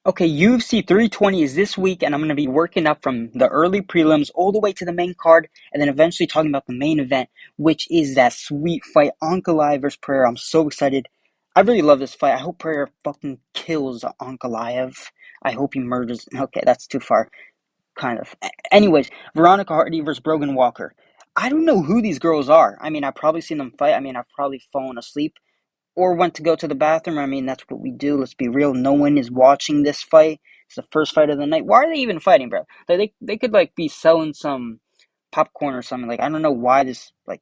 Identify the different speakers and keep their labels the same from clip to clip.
Speaker 1: Okay, UFC 320 is this week, and I'm going to be working up from the early prelims all the way to the main card, and then eventually talking about the main event, which is that sweet fight, Ankalaev versus Pereira. I'm so excited. I really love this fight. I hope Pereira fucking kills Ankalaev. I hope he murders. Okay, that's too far, kind of. Anyways, Veronica Hardy versus Brogan Walker. I don't know who these girls are. I mean, I've probably seen them fight. I mean, I've probably fallen asleep or went to go to the bathroom. I mean, that's what we do. Let's be real. No one is watching this fight. It's the first fight of the night. Why are they even fighting, bro? They could like be selling some popcorn or something. Like I don't know why this like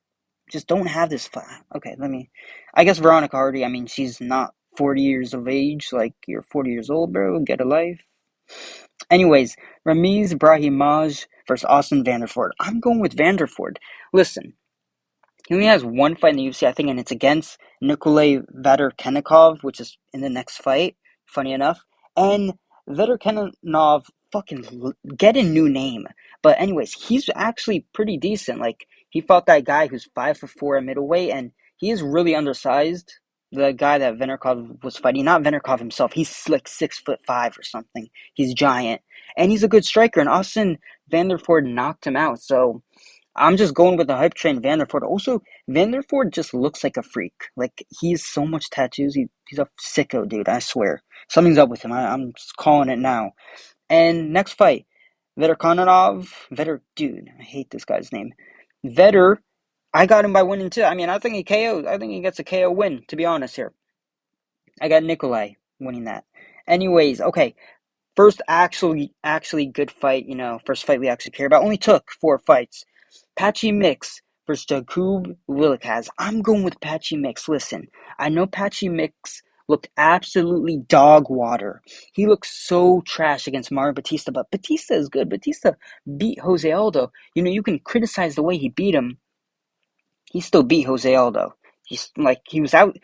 Speaker 1: just don't have this fight. Okay, let me. I guess Veronica Hardy. I mean, she's not 40 years of age. Like you're 40 years old, bro. Get a life. Anyways, Ramiz Brahimaj versus Austin Vanderford. I'm going with Vanderford. Listen, he only has one fight in the UFC, I think, and it's against Nikolay Vaderkenikov, which is in the next fight, funny enough. And Vaderkenikov, fucking get a new name. But anyways, he's actually pretty decent. Like, he fought that guy who's 5'4" at middleweight, and he is really undersized. The guy that Venerkov was fighting, not Venerkov himself, he's like 6'5" or something. He's giant. And he's a good striker, and Austin Vanderford knocked him out, so I'm just going with the hype train Vanderford. Also, Vanderford just looks like a freak. Like, he's so much tattoos. He's a sicko, dude. I swear. Something's up with him. I'm just calling it now. And next fight, dude, I hate this guy's name. Vetter, I got him by winning too. I mean, I think he KO'd. I think he gets a KO win, to be honest here. I got Nikolai winning that. Anyways, okay. First actually good fight, first fight we actually care about. Only took 4 fights. Patchy Mix versus Jakub Willikaz. I'm going with Patchy Mix. Listen, I know Patchy Mix looked absolutely dog water. He looked so trash against Mario Batista, but Batista is good. Batista beat Jose Aldo. You can criticize the way he beat him. He still beat Jose Aldo. He's like he was out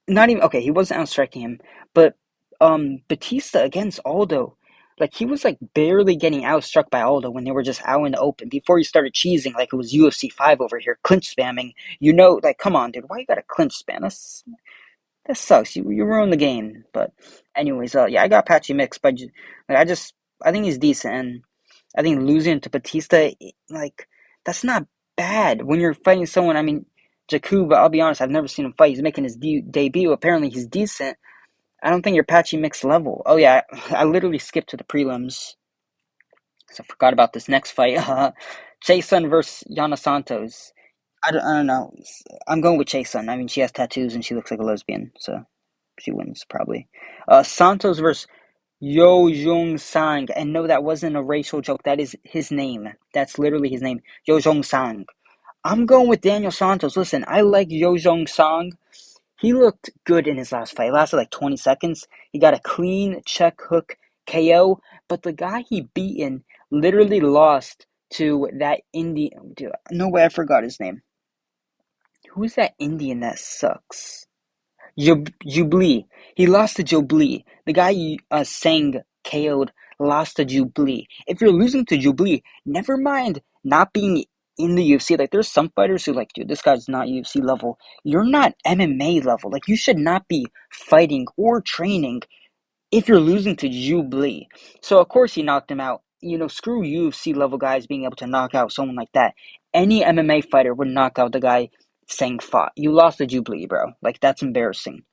Speaker 1: not even okay, he wasn't outstriking him, but Batista against Aldo, like he was like barely getting outstruck by Aldo when they were just out in the open before he started cheesing like it was UFC 5 over here, clinch spamming. Like come on, dude, why you gotta clinch spam? That sucks. You ruined the game. But anyways, yeah, I got Patchy Mix, but like I think he's decent, and I think losing to Batista, like that's not bad when you're fighting someone. I mean, Jakub, I'll be honest, I've never seen him fight. He's making his debut. Apparently, he's decent. I don't think you're Patchy Mix level. Oh yeah, I literally skipped to the prelims, so I forgot about this next fight. Jason versus Yana Santos. I don't know. I'm going with Jason. I mean, she has tattoos and she looks like a lesbian, so she wins probably. Santos versus Yo Jong Sang, and no, that wasn't a racial joke. That is his name. That's literally his name, Yo Jong Sang. I'm going with Daniel Santos. Listen, I like Yo Jong Sang. He looked good in his last fight. It lasted like 20 seconds. He got a clean check hook KO, but the guy he beaten literally lost to that Indian. Dude, no way, I forgot his name. Who's that Indian that sucks? Jubli. He lost to Jubli. The guy Sang KO'd lost to Jubli. If you're losing to Jubli, never mind not being in the UFC. Like there's some fighters who like, dude, this guy's not UFC level. You're not MMA level. Like you should not be fighting or training if you're losing to Jubli. So of course he knocked him out. Screw UFC level guys being able to knock out someone like that. Any MMA fighter would knock out the guy Sang fought. You lost to Jubli, bro. Like that's embarrassing.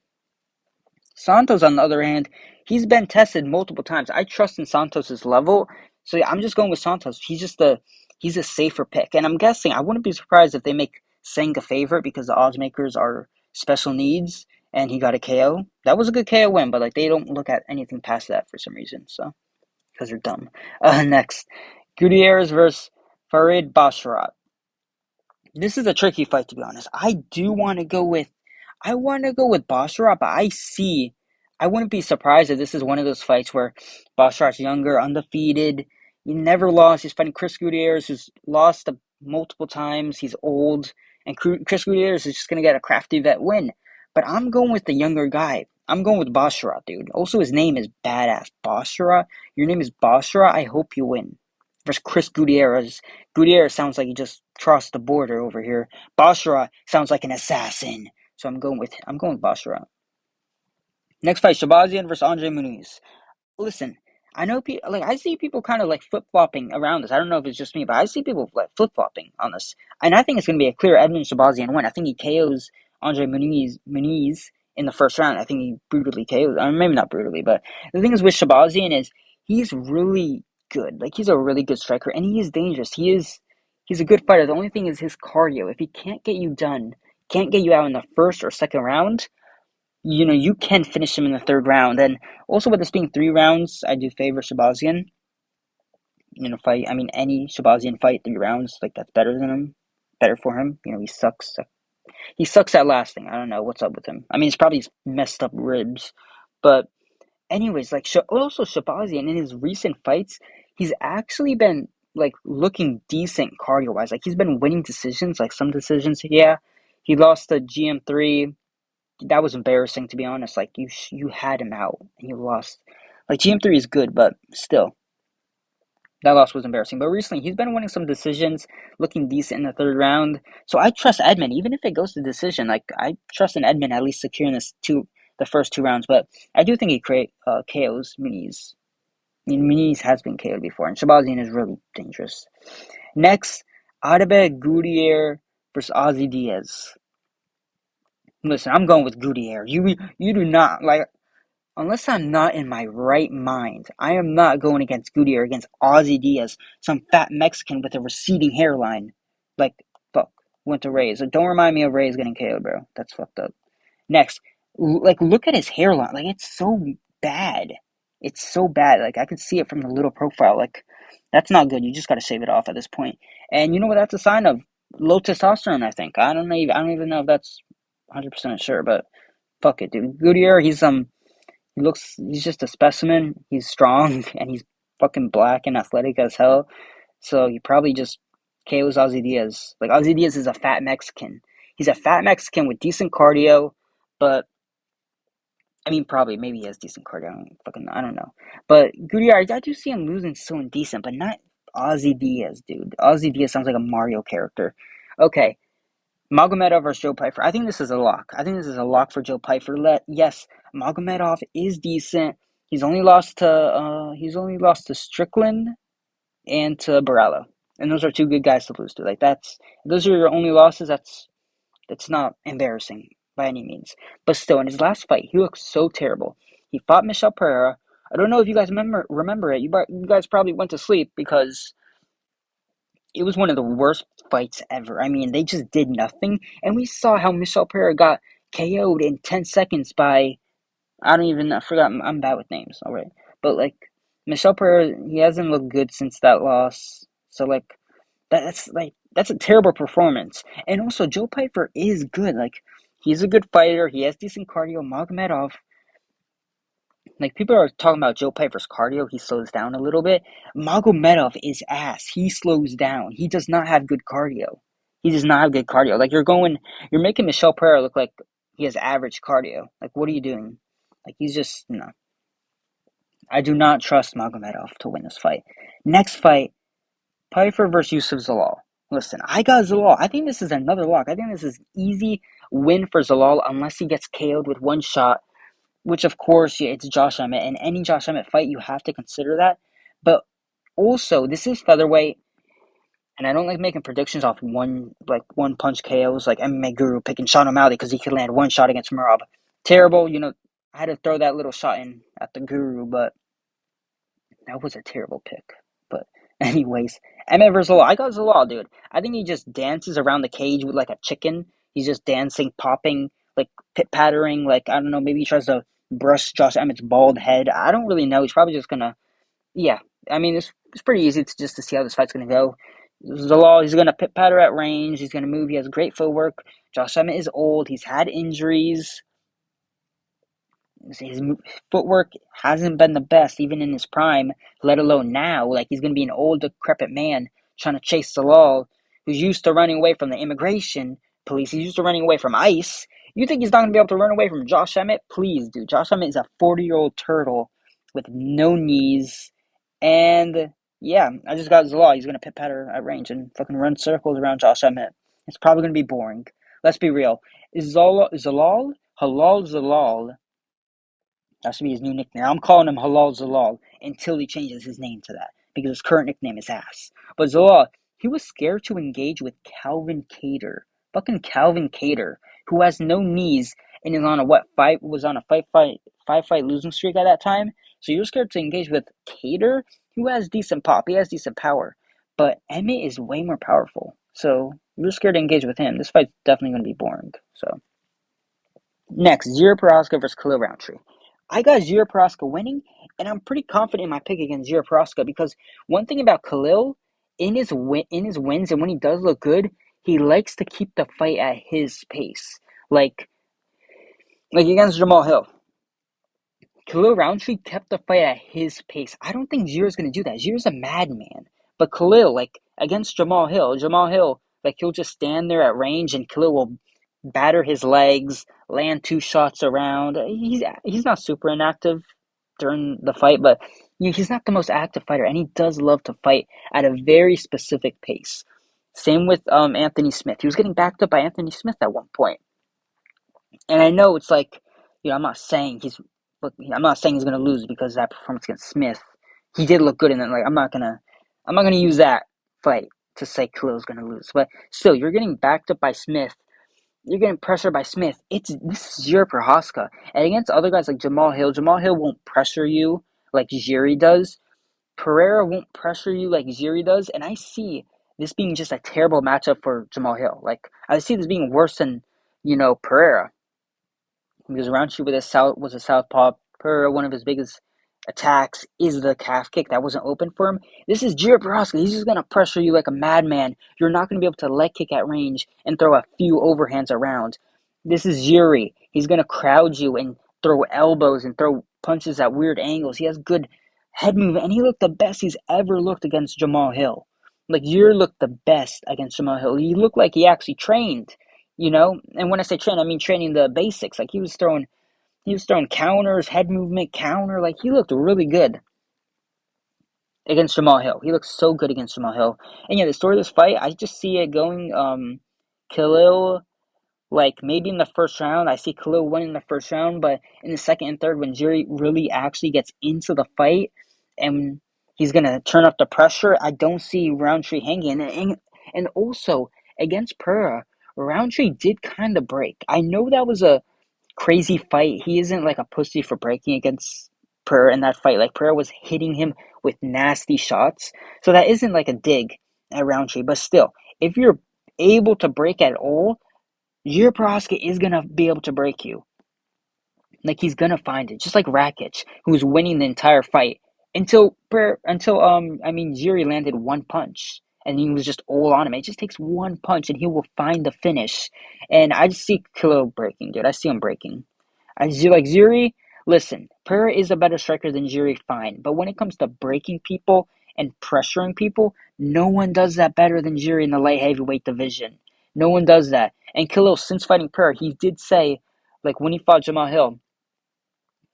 Speaker 1: Santos, on the other hand, he's been tested multiple times. I trust in Santos's level, so yeah, I'm just going with Santos. He's a safer pick, and I'm guessing I wouldn't be surprised if they make Sang a favorite because the odds makers are special needs, and he got a KO. That was a good KO win, but like they don't look at anything past that for some reason, so because they're dumb. Next, Gutierrez versus Farid Basharat. This is a tricky fight, to be honest. I want to go with Basharat, but I wouldn't be surprised if this is one of those fights where Basharat's younger, undefeated, he never lost. He's fighting Chris Gutierrez, who's lost multiple times. He's old, and Chris Gutierrez is just gonna get a crafty vet win. But I'm going with the younger guy. I'm going with Basharat, dude. Also, his name is badass. Basharat. Your name is Basharat. I hope you win. Versus Chris Gutierrez. Gutierrez sounds like he just crossed the border over here. Basharat sounds like an assassin. So I'm going with Basharat. Next fight, Shabazian versus Andre Muniz. listen, I know people like I see people kind of like flip flopping around this. I don't know if it's just me, but I see people like flip flopping on this, and I think it's going to be a clear Edmund Shabazian win. I think he KOs Andre Muniz in the first round. I think he brutally KOs. I mean, maybe not brutally, but the thing is with Shabazian is he's really good. Like he's a really good striker, and he is dangerous. He's a good fighter. The only thing is his cardio. If he can't get you done, can't get you out in the first or second round, you can finish him in the third round. And also with this being 3 rounds, I do favor Shabazian in a fight. I mean, any Shabazian fight, 3 rounds, like that's better than him, better for him. He sucks. He sucks at lasting. I don't know what's up with him. I mean, it's probably messed up ribs, but anyways, like also Shabazian in his recent fights, he's actually been like looking decent cardio wise. Like he's been winning decisions, like some decisions. Yeah, he lost to GM3. That was embarrassing, to be honest. Like you had him out and you lost. Like GM3 is good, but still, that loss was embarrassing. But recently, he's been winning some decisions, looking decent in the third round. So I trust Edmund, even if it goes to decision. Like I trust in Edmund at least securing the first 2 rounds. But I do think he create KOs Muniz. I mean, Muniz has been KO'd before, and Shabazian is really dangerous. Next, Adebayo Gutierrez versus Ozzy Diaz. Listen, I'm going with Gutierrez. You do not like. Unless I'm not in my right mind, I am not going against Gutierrez against Ozzy Diaz, some fat Mexican with a receding hairline. Like, fuck. Went to Reyes. Don't remind me of Reyes getting KO'd, bro. That's fucked up. Next, like, look at his hairline. Like, it's so bad. It's so bad. Like, I could see it from the little profile. Like, that's not good. You just gotta shave it off at this point. And you know what that's a sign of? Low testosterone, I think. I don't even know if that's 100% sure, but fuck it, dude. Gutierrez, he's just a specimen. He's strong and he's fucking black and athletic as hell. So he probably just KOs Ozzy Diaz. Like Ozzy Diaz is a fat Mexican. He's a fat Mexican with decent cardio, but I mean probably maybe he has decent cardio. I don't know. But Gutierrez, I do see him losing so indecent, but not Ozzy Diaz, dude. Ozzy Diaz sounds like a Mario character. Okay, Magomedov versus Joe Pyfer. I think this is a lock. I think this is a lock for Joe Pyfer. Yes, Magomedov is decent. He's only lost to Strickland and to Barella, and those are two good guys to lose to. Like those are your only losses. That's not embarrassing by any means. But still, in his last fight, he looked so terrible. He fought Michel Pereira. I don't know if you guys remember it. You guys probably went to sleep because it was one of the worst fights ever. I mean, they just did nothing, and we saw how Michel Pereira got KO'd in 10 seconds by I forgot. I'm bad with names. All right, but like Michel Pereira, he hasn't looked good since that loss. So that's a terrible performance. And also, Joe Pyfer is good. Like he's a good fighter. He has decent cardio. Magomedov, like people are talking about Joe Piper's cardio, he slows down a little bit. Magomedov is ass. He slows down. He does not have good cardio. He does not have good cardio. Like you're making Michel Pereira look like he has average cardio. Like what are you doing? Like he's just no. I do not trust Magomedov to win this fight. Next fight, Piper versus Yusuf Zalal. Listen, I got Zalal. I think this is another lock. I think this is easy win for Zalal unless he gets KO'd with one shot, which of course, yeah, it's Josh Emmett. In any Josh Emmett fight, you have to consider that. But also, this is featherweight, and I don't like making predictions off one punch KOs, like MMA Guru picking Sean O'Malley because he could land one shot against Merab. Terrible, I had to throw that little shot in at the Guru, but that was a terrible pick. But anyways, Emmett versus Zalal. I got Zalal, dude. I think he just dances around the cage with like a chicken. He's just dancing, popping, like pit pattering. Like I don't know. Maybe he tries to brush Josh Emmett's bald head. I don't really know. He's probably just gonna. Yeah, I mean it's pretty easy to see how this fight's gonna go. Zalal, he's gonna pit patter at range. He's gonna move. He has great footwork. Josh Emmett is old. He's had injuries. His footwork hasn't been the best, even in his prime, let alone now. Like, he's going to be an old, decrepit man trying to chase the law, who's used to running away from the immigration police. He's used to running away from ICE. You think he's not going to be able to run away from Josh Emmett? Please, dude. Josh Emmett is a 40-year-old turtle with no knees. And, yeah, I just got Zalal. He's going to pit patter at range and fucking run circles around Josh Emmett. It's probably going to be boring. Let's be real. Is Zalal, Halal Zalal That should be his new nickname. I'm calling him Halal Zalal until he changes his name to that because his current nickname is ass. But Zalal, he was scared to engage with Calvin Kattar. Fucking Calvin Kattar, who has no knees and is on a five fight losing streak at that time. So you're scared to engage with Kattar, who has decent pop, he has decent power. But Emmett is way more powerful. So you're scared to engage with him. This fight's definitely going to be boring. So next, Jiri Prochazka versus Khalil Rountree. I got Jiri Prochazka winning, and I'm pretty confident in my pick against Jiri Prochazka because one thing about Khalil, in his wins and when he does look good, he likes to keep the fight at his pace. Like against Jamal Hill. Khalil Rountree kept the fight at his pace. I don't think Jiri's going to do that. Jiri's a madman. But Khalil, like, against Jamal Hill, like, he'll just stand there at range and Khalil will batter his legs, land 2 shots around. He's not super inactive during the fight, but he's not the most active fighter, and he does love to fight at a very specific pace. Same with Anthony Smith. He was getting backed up by Anthony Smith at one point. And I know it's like, I'm not saying I'm not saying he's gonna lose because of that performance against Smith. He did look good, and then like I'm not gonna use that fight to say Khalil's gonna lose. But still, you're getting backed up by Smith. You're getting pressured by Smith. This is your Prochazka, and against other guys like Jamal Hill won't pressure you like Jiri does. Pereira won't pressure you like Jiri does, and I see this being just a terrible matchup for Jamal Hill. Like I see this being worse than Pereira. Because Rountree was a southpaw. Per one of his biggest attacks is the calf kick that wasn't open for him. This is Jiri Prochazka. He's just gonna pressure you like a madman. You're not gonna be able to leg kick at range and throw a few overhands around. This is Jiri. He's gonna crowd you and throw elbows and throw punches at weird angles. He has good head movement, and he looked the best he's ever looked against Jamal Hill. Like Jiri looked the best against Jamal Hill. He looked like he actually trained. And when I say train, I mean training the basics. Like he was throwing counters, head movement, counter. Like he looked really good against Jamal Hill. He looked so good against Jamal Hill. And yeah, the story of this fight, I just see it going Khalil, like maybe in the first round. I see Khalil winning the first round, but in the second and third, when Jiri really actually gets into the fight and he's gonna turn up the pressure, I don't see Rountree hanging. And also against Pereira, Rountree did kind of break. I know that was a crazy fight. He isn't like a pussy for breaking against Pereira in that fight. Like Pereira was hitting him with nasty shots. So that isn't like a dig at Rountree. But still, if you're able to break at all, Jiri Prochazka is gonna be able to break you. Like he's gonna find it. Just like Rakic, who was winning the entire fight until Jiri landed one punch. And he was just all on him. It just takes one punch and he will find the finish. And I just see Khalil breaking, dude. I see him breaking. Like Jiri, listen, Pereira is a better striker than Jiri, fine. But when it comes to breaking people and pressuring people, no one does that better than Jiri in the light heavyweight division. No one does that. And Khalil, since fighting Pereira, he did say, like when he fought Jamal Hill,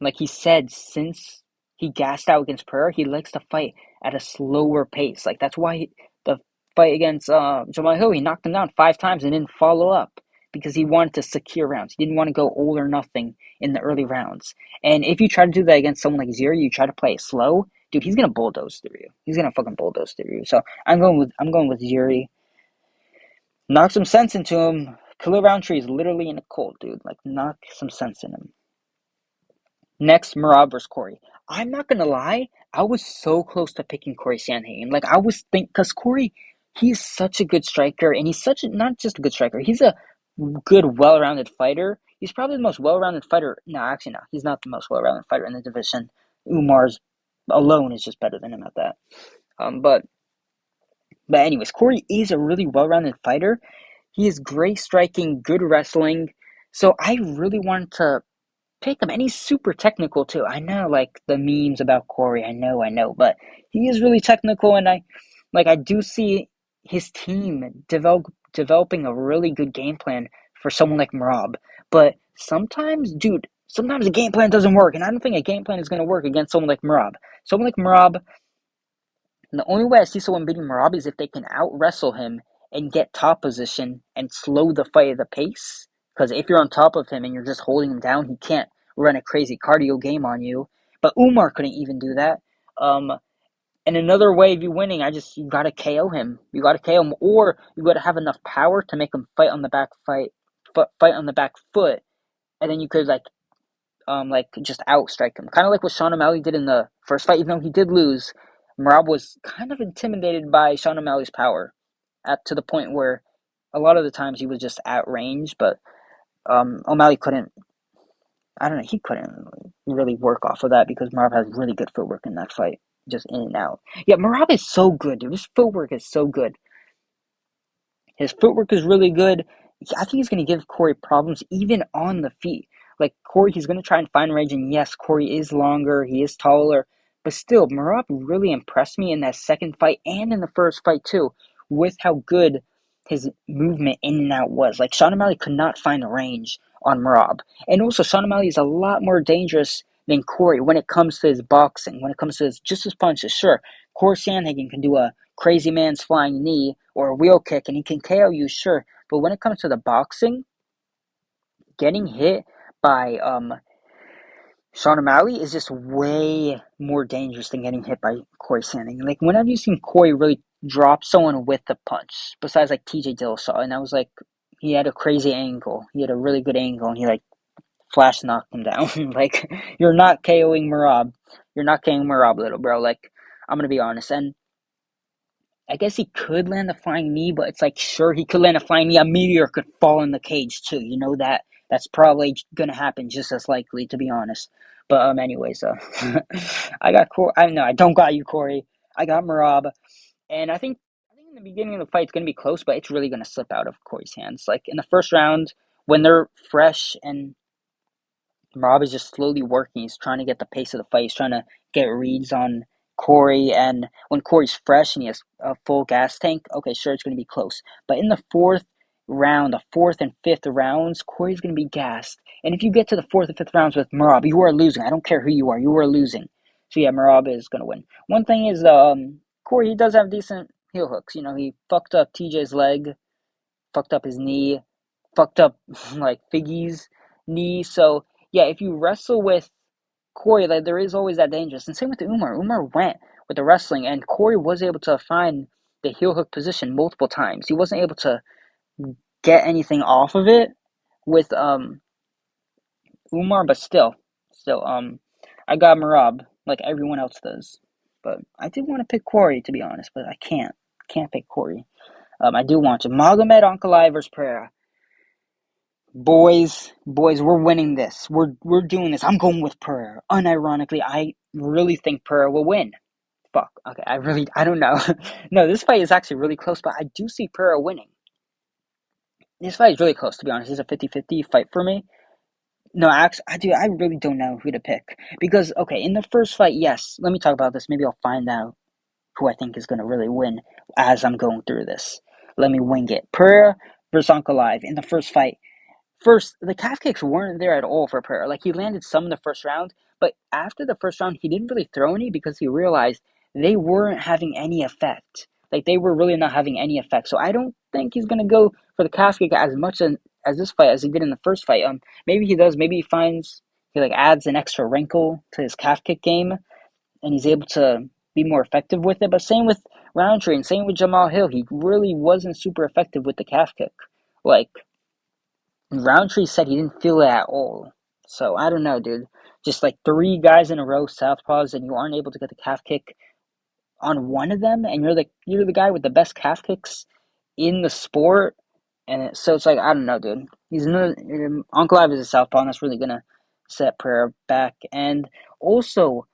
Speaker 1: like he said, since he gassed out against Pereira, he likes to fight at a slower pace. Like that's why the fight against Jamal Hill, he knocked him down 5 times and didn't follow up because he wanted to secure rounds. He didn't want to go all or nothing in the early rounds. And if you try to do that against someone like Jiri, you try to play it slow, dude, he's gonna bulldoze through you. He's gonna fucking bulldoze through you. So I'm going with Jiri. Knock some sense into him. Khalil Rountree is literally in a cold, dude. Like knock some sense in him. Next, Merab versus Cory. I'm not gonna lie, I was so close to picking Cory Sandhagen. Like I was because Cory, he's such a good striker, and he's not just a good striker. He's a good, well-rounded fighter. He's probably the most well-rounded fighter. No, actually, no, he's not the most well-rounded fighter in the division. Umar's alone is just better than him at that. But anyways, Cory is a really well-rounded fighter. He is great striking, good wrestling. So I really wanted to pick him, and he's super technical too. I know, like the memes about Cory. I know, but he is really technical, and I do see his team developing a really good game plan for someone like Merab. But sometimes, dude, sometimes a game plan doesn't work, and I don't think a game plan is going to work against someone like Merab. Someone like Merab, the only way I see someone beating Merab is if they can out wrestle him and get top position and slow the fight at the pace. Because if you're on top of him and you're just holding him down, he can't run a crazy cardio game on you. But Umar couldn't even do that. Um, and another way of you winning, you gotta KO him. You gotta KO him, or you gotta have enough power to make him fight on the back foot, and then you could just outstrike him. Kind of like what Sean O'Malley did in the first fight, even though he did lose. Merab was kind of intimidated by Sean O'Malley's power, to the point where a lot of the times he was just at range, but O'Malley couldn't. I don't know. He couldn't really work off of that because Merab has really good footwork in that fight, just in and out. Yeah, Merab is so good, dude. His footwork is so good. His footwork is really good. I think he's going to give Cory problems even on the feet. Like, Cory, he's going to try and find range, and yes, Cory is longer, he is taller, but still, Merab really impressed me in that second fight and in the first fight, too, with how good his movement in and out was. Like, Sean O'Malley could not find a range on Merab. And also, Sean O'Malley is a lot more dangerous than Cory when it comes to his boxing, when it comes to his punches. Sure, Cory Sandhagen can do a crazy man's flying knee or a wheel kick and he can KO you, sure. But when it comes to the boxing, getting hit by Sean O'Malley is just way more dangerous than getting hit by Cory Sandhagen. Like, when have you seen Cory really drop someone with a punch? Besides, like, TJ Dillashaw. And that was, like, he had a crazy angle. He had a really good angle, and he, like, flash knocked him down. Like, you're not KOing Merab. You're not KOing Merab, little bro. Like, I'm going to be honest. And I guess he could land a flying knee, but it's like, sure, he could land a flying knee. A meteor could fall in the cage too. You know that. That's probably gonna happen just as likely, to be honest. But anyways, I got Cory. I don't got you, Cory. I got Merab, and I think in the beginning of the fight it's gonna be close, but it's really gonna slip out of Cory's hands. Like in the first round, when they're fresh and Rob is just slowly working. He's trying to get the pace of the fight. He's trying to get reads on Cory. And when Cory's fresh and he has a full gas tank, okay, sure, it's going to be close. But in the fourth round, the fourth and fifth rounds, Cory's going to be gassed. And if you get to the fourth and fifth rounds with Merab, you are losing. I don't care who you are. You are losing. So yeah, Merab is going to win. One thing is, Cory, he does have decent heel hooks. You know, he fucked up TJ's leg, fucked up his knee, fucked up like Figgy's knee. So yeah, if you wrestle with Cory, like there is always that dangerous. And same with Umar. Umar went with the wrestling, and Cory was able to find the heel hook position multiple times. He wasn't able to get anything off of it with Umar, but still I got Merab like everyone else does. But I did want to pick Cory, to be honest, but I can't pick Cory. I do want to. Magomed Ankalaev versus Pereira. Boys, we're winning this. We're doing this. I'm going with Pereira. Unironically, I really think Pereira will win. Fuck. Okay, I don't know. No, this fight is actually really close, but I do see Pereira winning. This fight is really close, to be honest. It's a 50-50 fight for me. No, actually, I really don't know who to pick. Because, okay, in the first fight, yes, let me talk about this. Maybe I'll find out who I think is going to really win as I'm going through this. Let me wing it. Pereira versus Ankalaev in the first fight. First, the calf kicks weren't there at all for Pereira. Like, he landed some in the first round, but after the first round, he didn't really throw any because he realized they weren't having any effect. Like, they were really not having any effect. So I don't think he's going to go for the calf kick as much as this fight as he did in the first fight. Maybe he does. Maybe he like adds an extra wrinkle to his calf kick game, and he's able to be more effective with it. But same with Rountree and same with Jamal Hill. He really wasn't super effective with the calf kick. Like, Rountree said he didn't feel it at all. So I don't know, dude. Just like three guys in a row, southpaws, and you aren't able to get the calf kick on one of them, and you're the guy with the best calf kicks in the sport, so it's like I don't know, dude. He's no Uncle Ive is a southpaw, and that's really gonna set Pereira back. And also,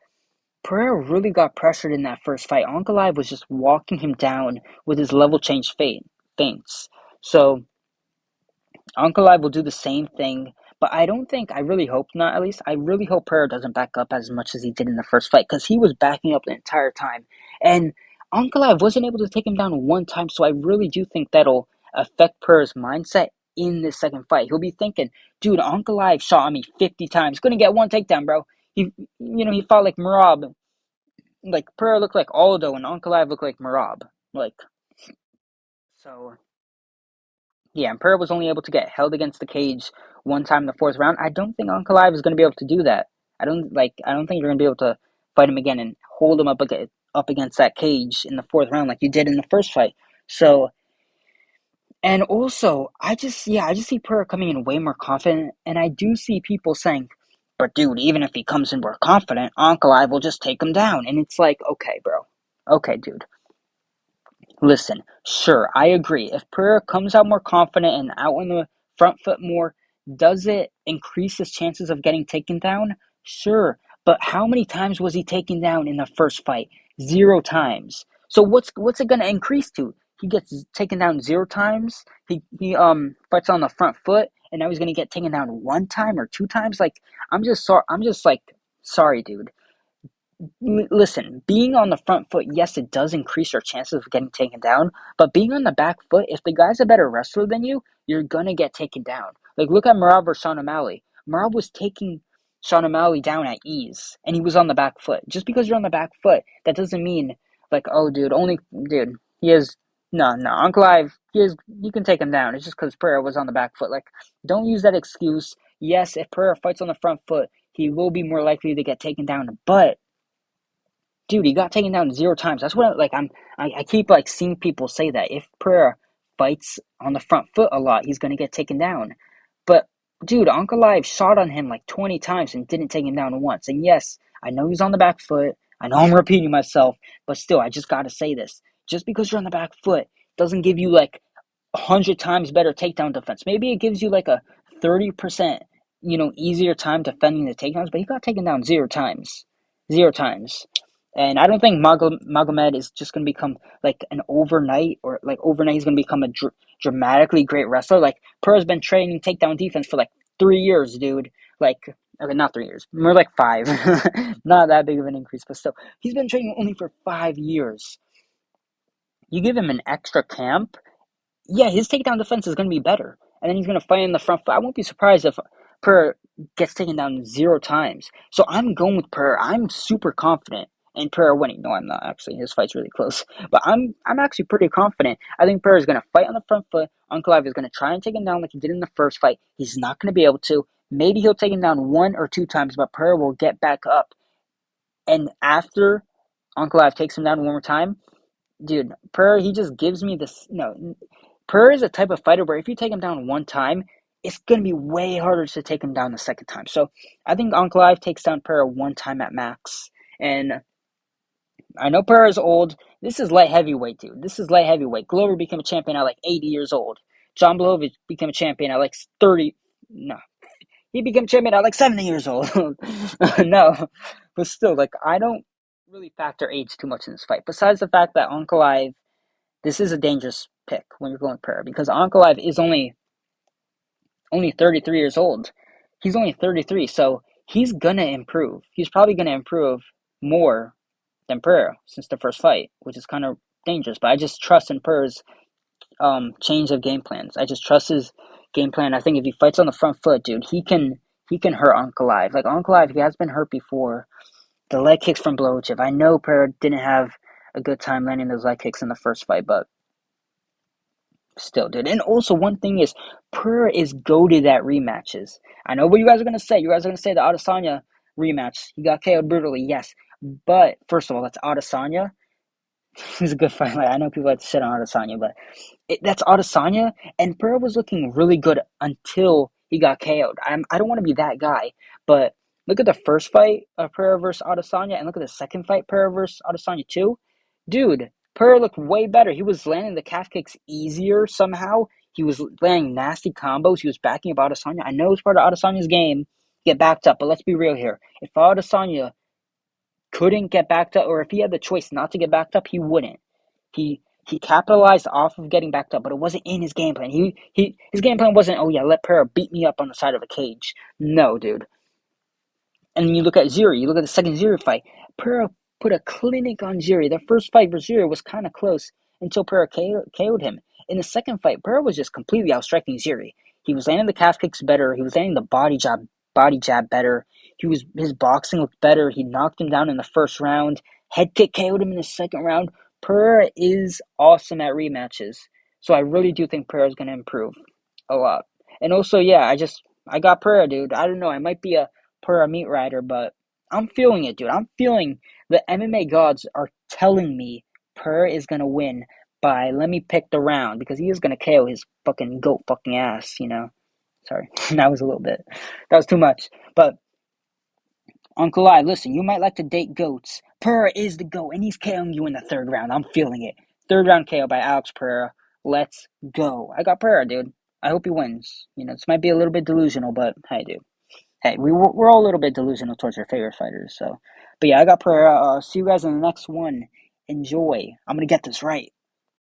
Speaker 1: Pereira really got pressured in that first fight. Uncle Ive was just walking him down with his level change feints. So Ankalaev will do the same thing, but I really hope not, at least. I really hope Pereira doesn't back up as much as he did in the first fight, because he was backing up the entire time. And Ankalaev wasn't able to take him down one time, so I really do think that'll affect Pereira's mindset in this second fight. He'll be thinking, dude, Ankalaev shot me 50 times. Couldn't get one takedown, bro. He fought like Merab. Like, Pereira looked like Aldo, and Ankalaev looked like Merab. Like, so... Yeah, and Pereira was only able to get held against the cage one time in the fourth round. I don't think Ankalaev is going to be able to do that. I don't think you're going to be able to fight him again and hold him up against that cage in the fourth round like you did in the first fight. So, and also, I just see Pereira coming in way more confident, and I do see people saying, but dude, even if he comes in more confident, Ankalaev will just take him down. And it's like, okay, bro. Okay, dude. Listen, sure, I agree. If Pereira comes out more confident and out on the front foot more, does it increase his chances of getting taken down? Sure. But how many times was he taken down in the first fight? Zero times. So what's it gonna increase to? He gets taken down zero times. He fights on the front foot, and now he's gonna get taken down one time or two times. Like I'm just like sorry, dude. Listen, being on the front foot, yes, it does increase your chances of getting taken down. But being on the back foot, if the guy's a better wrestler than you, you're gonna get taken down. Like look at Merab or Sean O'Malley. Merab was taking Sean O'Malley down at ease, and he was on the back foot. Just because you're on the back foot, that doesn't mean like, oh, dude. He is no Uncle Ive. You can take him down. It's just because Pereira was on the back foot. Like, don't use that excuse. Yes, if Pereira fights on the front foot, he will be more likely to get taken down, but dude, he got taken down zero times. That's what I keep like seeing people say that if Pereira fights on the front foot a lot, he's gonna get taken down. But dude, Ankalaev shot on him like 20 times and didn't take him down once. And yes, I know he's on the back foot. I know I'm repeating myself, but still, I just gotta say this. Just because you're on the back foot doesn't give you like 100 times better takedown defense. Maybe it gives you like a 30%, easier time defending the takedowns, but he got taken down zero times. Zero times. And I don't think Magomed is just going to become like an overnight or like overnight he's going to become a dramatically great wrestler. Like Pereira's been training takedown defense for like 3 years, dude. Like, okay, not 3 years, more like five. Not that big of an increase, but still, he's been training only for 5 years. You give him an extra camp, yeah, his takedown defense is going to be better. And then he's going to fight in the front foot. I won't be surprised if Per gets taken down zero times. So I'm going with Per. I'm super confident in Per winning. No, I'm not actually. His fight's really close. But I'm actually pretty confident. I think Per is going to fight on the front foot. Ankalaev is going to try and take him down like he did in the first fight. He's not going to be able to. Maybe he'll take him down one or two times, but Per will get back up. And after Ankalaev takes him down one more time, dude, Per, he just gives me this. No, Per is a type of fighter where if you take him down one time, it's going to be way harder to take him down the second time. So I think Ankalaev takes down Per one time at max. And I know Per is old. This is light heavyweight, dude. This is light heavyweight. Glover became a champion at like 80 years old. John Blachowicz became a champion at like 30. No, he became champion at like 70 years old. No, but still, like, I don't really factor age too much in this fight. Besides the fact that Ankalaev, this is a dangerous pick when you're going prayer because Ankalaev is only 33 years old. He's only 33, so he's gonna improve. He's probably gonna improve more than Pereira since the first fight, which is kind of dangerous. But I just trust in Pereira's change of game plans. I just trust his game plan. I think if he fights on the front foot, dude, he can hurt Ankalaev. Like Ankalaev, he has been hurt before. The leg kicks from Blachowicz. I know Pereira didn't have a good time landing those leg kicks in the first fight, but still, dude. And also, one thing is, Pereira is goated at rematches. I know what you guys are going to say. You guys are going to say the Adesanya rematch. He got KO'd brutally, yes. But, first of all, that's Adesanya. He's a good fighter. Like, I know people like to shit on Adesanya, but that's Adesanya. And Pereira was looking really good until he got KO'd. I don't want to be that guy, but look at the first fight of Pereira versus Adesanya, and look at the second fight, Pereira versus Adesanya 2. Dude, Pereira looked way better. He was landing the calf kicks easier somehow. He was landing nasty combos. He was backing up Adesanya. I know it's part of Adesanya's game, get backed up, but let's be real here. If Adesanya couldn't get backed up, or if he had the choice not to get backed up, he wouldn't. He capitalized off of getting backed up, but it wasn't in his game plan. His game plan wasn't, oh yeah, let Pereira beat me up on the side of a cage. No, dude. And then you look at Jiri. You look at the second Jiri fight. Pereira put a clinic on Jiri. The first fight for Jiri was kind of close until Pereira KO'd him. In the second fight, Pereira was just completely outstriking Jiri. He was landing the calf kicks better. He was landing the body jab better. His boxing looked better. He knocked him down in the first round. Head kick KO'd him in the second round. Pereira is awesome at rematches. So I really do think Pereira is going to improve a lot. And also, yeah, I got Pereira, dude. I don't know. I might be a Pereira meat rider, but I'm feeling it, dude. I'm feeling the MMA gods are telling me Pereira is gonna win by let me pick the round because he is gonna KO his fucking goat fucking ass, you know. Sorry, that was too much. But Uncle I, listen, you might like to date goats. Pereira is the goat, and he's KOing you in the third round. I'm feeling it. Third round KO by Alex Pereira. Let's go. I got Pereira, dude. I hope he wins. You know, this might be a little bit delusional, but hey, dude. Hey, we're all a little bit delusional towards our favorite fighters. So, but yeah, I got Pereira. See you guys in the next one. Enjoy. I'm gonna get this right.